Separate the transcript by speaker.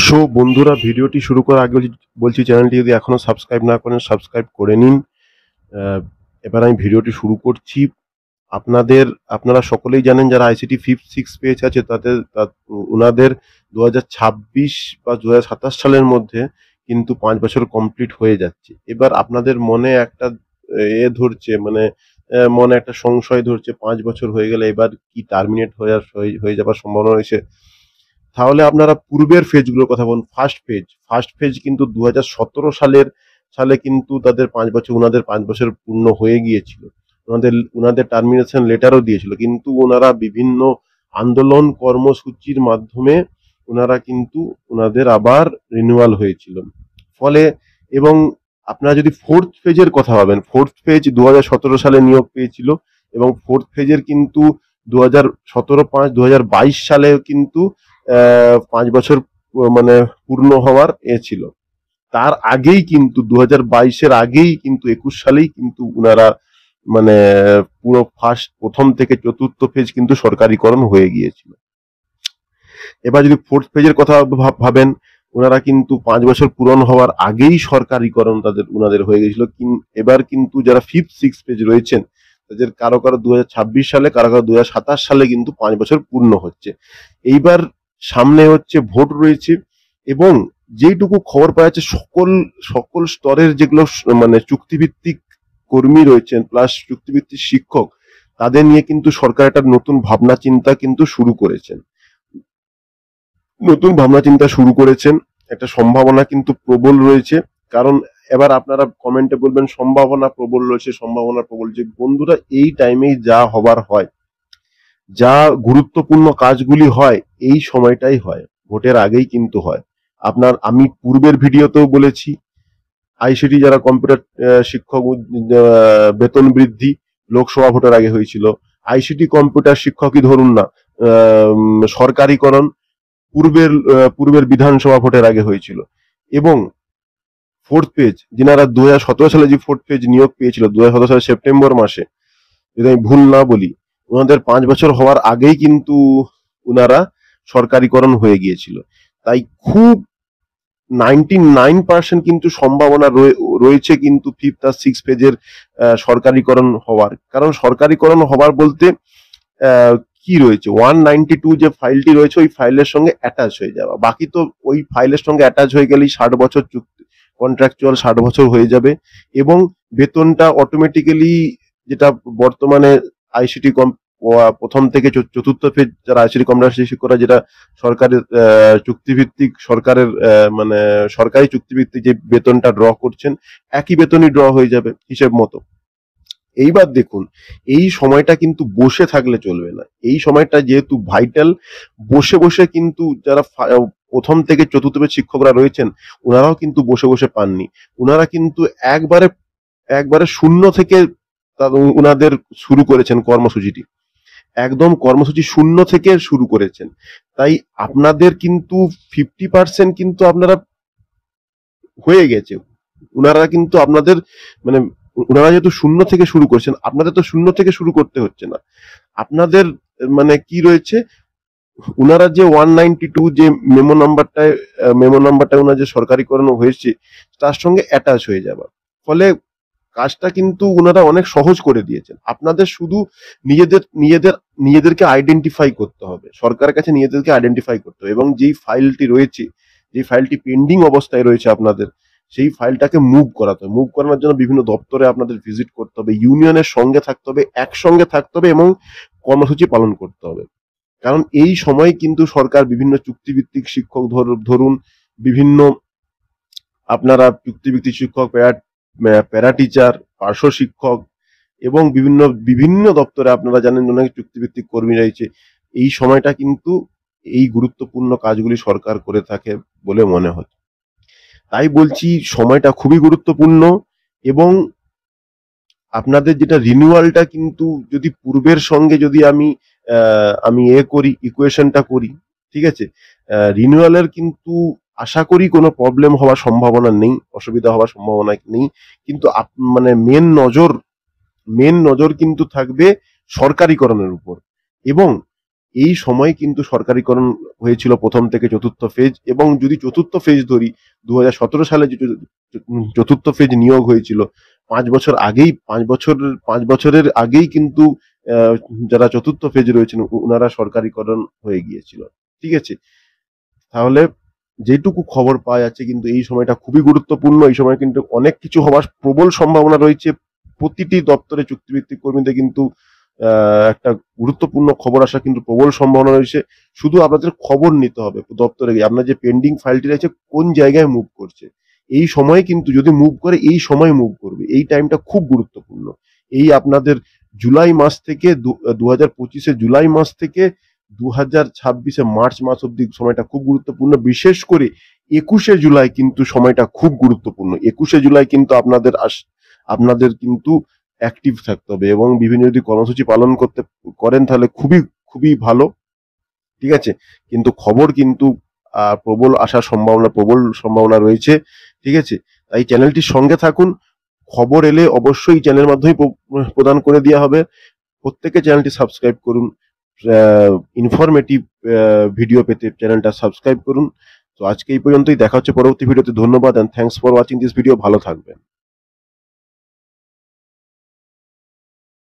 Speaker 1: So বন্ধুরা, ভিডিওটি শুরু করার আগে বলছি চ্যানেলটি যদি এখনো সাবস্ক্রাইব না করেন সাবস্ক্রাইব করে নিন। এবার আমি ভিডিওটি শুরু করছি। আপনারা সকলেই জানেন যারা আইসিটি ফিফথ সিক্স পেজ আছে ওনাদের 2026 বা 2027 সালের মধ্যে কিন্তু 5 বছর কমপ্লিট হয়ে যাচ্ছে। এবার আপনাদের মনে একটা ধরছে, মানে মনে একটা সংশয় ধরছে, 5 বছর হয়ে গেলে এবার কি টার্মিনেট হয়ে যাবার সম্ভাবনা রয়েছে। তাহলে আপনারা পূর্বের ফেজগুলোর কথা বলুন। ফার্স্ট ফেজ কিন্তু 2017 সালে কিন্তু ওনাদের 5 বছর পূর্ণ হয়ে গিয়েছিল। ওনাদের টার্মিনেশন লেটারও দিয়েছিল, কিন্তু ওনারা বিভিন্ন আন্দোলন কর্মসূচির মাধ্যমে ওনাদের আবার রিনিউয়াল হয়েছিল। ফলে এবং আপনারা যদি ফোর্থ ফেজের কথা ভাবেন, ফোর্থ ফেজ 2017 সালে নিয়োগ পেয়েছিল এবং ফোর্থ ফেজের কিন্তু 2022 সালে কিন্তু 5 বছর মানে পূর্ণ হওয়ার ছিল। তার আগেই কিন্তু 2022-এর আগেই কিন্তু 21 সালেই কিন্তু উনারা মানে পুরো প্রথম থেকে চতুর্থ ফেজ কিন্তু সরকারিকরণ হয়ে গিয়েছিল। এবার যদি ফোর্থ ফেজের কথা ভাবেন, ওনারা কিন্তু 5 বছর পূরণ হওয়ার আগেই সরকারিকরণ উনাদের হয়ে গেছিল। এবার কিন্তু যারা ফিফথ সিক্স পেজ রয়েছেন তাদের কারো 2026 সালে, কারো 2027 সালে কিন্তু 5 বছর পূর্ণ হচ্ছে। এইবার সামনে হচ্ছে ভোট রয়েছে এবং যেটুকু খবর পাওয়া যাচ্ছে সকল স্তরের যেগুলো মানে চুক্তিভিত্তিক কর্মী রয়েছেন প্লাস চুক্তিভিত্তিক শিক্ষক, তাদের নিয়ে কিন্তু সরকার একটা নতুন ভাবনা চিন্তা কিন্তু শুরু করেছেন। একটা সম্ভাবনা কিন্তু প্রবল রয়েছে। কারণ এবার আপনারা কমেন্টে বলবেন সম্ভাবনা প্রবল রয়েছে, সম্ভাবনা প্রবল। যে বন্ধুরা, এই টাইমেই যা হবার হয়, যা গুরুত্বপূর্ণ কাজগুলি হয় এই সময়টাই হয়, ভোটের আগেই কিন্তু হয়। আমি পূর্বের ভিডিওতেও বলেছি, আইসিটি যারা কম্পিউটার শিক্ষক বেতন বৃদ্ধি লোকসভা ভোটের আগে হয়েছিল। আইসিটি কম্পিউটার শিক্ষকই ধরুন না, সরকারিকরণ পূর্বের বিধানসভা ভোটের আগে হয়েছিল। এবং ফোর্থ পেজ যিনারা 2017 সালে যে ফোর্থ পেজ নিয়োগ পেয়েছিল 2017 সালের সেপ্টেম্বর মাসে, যদি আমি ভুল না বলি, ওনাদের 5 বছর হওয়ার আগেই কিন্তু ওনারা সরকারিকরণ হয়ে গিয়েছিল। তাই খুব 99% কিন্তু সম্ভাবনা রয়েছে কিন্তু ফিফথ আর সিক্স পেজের সরকারিকরণ হওয়ার। কারণ সরকারিকরণ হওয়ার বলতে কি রয়েছে, 192 যে ফাইলটি রয়েছে ওই ফাইলের সঙ্গে অ্যাটাচ হয়ে যাওয়া। বাকি তো ওই ফাইলের সঙ্গে অ্যাটাচ হয়ে গেলেই 60 বছর চুক্তি, কন্ট্রাকচুয়াল 60 বছর হয়ে যাবে এবং বেতনটা অটোমেটিক্যালি, যেটা বর্তমানে আইসিটি প্রথম থেকে চতুর্থ ফেজ যারা আইসিটি কম্পিউটার শিক্ষকরা যেটা সরকারের চুক্তিভিত্তিক মানে সরকারি চুক্তিভিত্তিক যে বেতনটা ড্র করছেন, একই বেতনই ড্র হয়ে যাবে হিসেব মতো। এইবার দেখুন, এই সময়টা কিন্তু বসে থাকলে চলবে না। এই সময়টা যেহেতু ভাইটাল, বসে বসে কিন্তু যারা প্রথম থেকে চতুর্থ পেজ শিক্ষকরা রয়েছেন ওনারাও কিন্তু বসে বসে পাননি। ওনারা কিন্তু একবারে শূন্য থেকে ওনাদের শুরু করেছেন কর্মসূচিটি, একদম কর্মসূচি শূন্য থেকে শুরু করেছেন। তাই আপনাদের কিন্তু 50% কিন্তু আপনারা হয়ে গেছে। ওনারা কিন্তু আপনাদের মানে ওনারা যেহেতু শূন্য থেকে শুরু করছেন, আপনাদের তো শূন্য থেকে শুরু করতে হচ্ছে না। আপনাদের মানে কি রয়েছে, ওনারা যে 192 যে মেমো নাম্বারটা ওনার যে সরকারিকরণ হয়েছে তার সঙ্গে অ্যাটাচ হয়ে যাবে। ফলে কাজটা কিন্তু ওনারা অনেক সহজ করে দিয়েছেন। আপনাদের শুধু নিজেদেরকে আইডেন্টিফাই করতে হবে, সরকারের কাছে নিজেদেরকে আইডেন্টিফাই করতে হবে এবং যেই ফাইলটি রয়েছে, যে ফাইলটি পেন্ডিং অবস্থায় রয়েছে আপনাদের, সেই ফাইলটাকে মুভ করাতে হবে। মুভ করানোর জন্য বিভিন্ন দপ্তরে আপনাদের ভিজিট করতে হবে, ইউনিয়নের সঙ্গে থাকতে হবে, একসঙ্গে থাকতে হবে এবং কর্মসূচি পালন করতে হবে। কারণ এই সময় কিন্তু সরকার বিভিন্ন চুক্তিভিত্তিক শিক্ষক ধরুন, বিভিন্ন আপনারা চুক্তিভিত্তিক শিক্ষক, প্যারা টিচার, পার্শ্ব শিক্ষক এবং বিভিন্ন দপ্তরে আপনারা জানেন অনেক চুক্তিভিত্তিক কর্মী রয়েছে। এই সময়টা কিন্তু এই গুরুত্বপূর্ণ কাজগুলি সরকার করে থাকে বলে মনে হয়। তাই বলছি সময়টা খুবই গুরুত্বপূর্ণ। এবং আপনাদের যেটা রিনিউয়ালটা কিন্তু যদি পূর্বের সঙ্গে যদি আমি করি, ইকুয়েশনটা করি, ঠিক আছে, রিনিউয়ালের কিন্তু আশা করি কোনো প্রবলেম হওয়ার সম্ভাবনা নেই, অসুবিধা হওয়ার সম্ভাবনা নেই। কিন্তু মানে মেন নজর কিন্তু থাকবে সরকারিকরণের উপর। এবং এই সময় কিন্তু সরকারিকরণ হয়েছিল প্রথম থেকে চতুর্থ ফেজ। এবং যদি চতুর্থ ফেজ ধরি, 2017 সালে যে চতুর্থ ফেজ নিয়োগ হয়েছিল, 5 বছর আগেই, 5 বছরের আগেই কিন্তু যারা চতুর্থ ফেজ রয়েছেন ওনারা সরকারিকরণ হয়ে গিয়েছিল। ঠিক আছে, তাহলে যেটুকু খবর পাওয়া যাচ্ছে কিন্তু এই সময়টা খুবই গুরুত্বপূর্ণ। এই সময় কিন্তু অনেক কিছু হওয়ার প্রবল সম্ভাবনা রয়েছে। প্রতিটি দপ্তরে চুক্তিভিত্তিক কর্মীদের কিন্তু একটা গুরুত্বপূর্ণ খবর আসা কিন্তু প্রবল সম্ভাবনা রয়েছে। শুধু আপনাদের খবর নিতে হবে দপ্তরে গিয়ে, আপনার যে পেন্ডিং ফাইলটি রয়েছে কোন জায়গায় মুভ করছে। এই সময়ে কিন্তু যদি মুভ করে, এই সময় মুভ করবে, এই টাইমটা খুব গুরুত্বপূর্ণ। এই আপনাদের জুলাই মাস থেকে 2025 জুলাই মাস থেকে 2026 মার্চ মাস অব্দি সময়টা খুব গুরুত্বপূর্ণ। বিশেষ করে 21 জুলাই কিন্তু সময়টা খুব গুরুত্বপূর্ণ। 21 জুলাই কিন্তু আপনাদের কিন্তু অ্যাক্টিভ থাকতে হবে এবং বিভিন্ন যদি কর্মসূচি পালন করেন তাহলে খুবই খুবই ভালো। ঠিক আছে, কিন্তু খবর কিন্তু প্রবল সম্ভাবনা রয়েছে। ঠিক আছে, তাই চ্যানেলটির সঙ্গে থাকুন। খবর এলে অবশ্যই চ্যানেলের মাধ্যমে প্রদান করে দেওয়া হবে। প্রত্যেকে চ্যানেলটি সাবস্ক্রাইব করুন। ইনফরমেটিভ ভিডিও পেতে চ্যানেলটা সাবস্ক্রাইব করুন। তো আজকে এই পর্যন্তই, দেখা হচ্ছে পরবর্তী ভিডিওতে। ধন্যবাদ and thanks for watching this video. ভালো থাকবেন।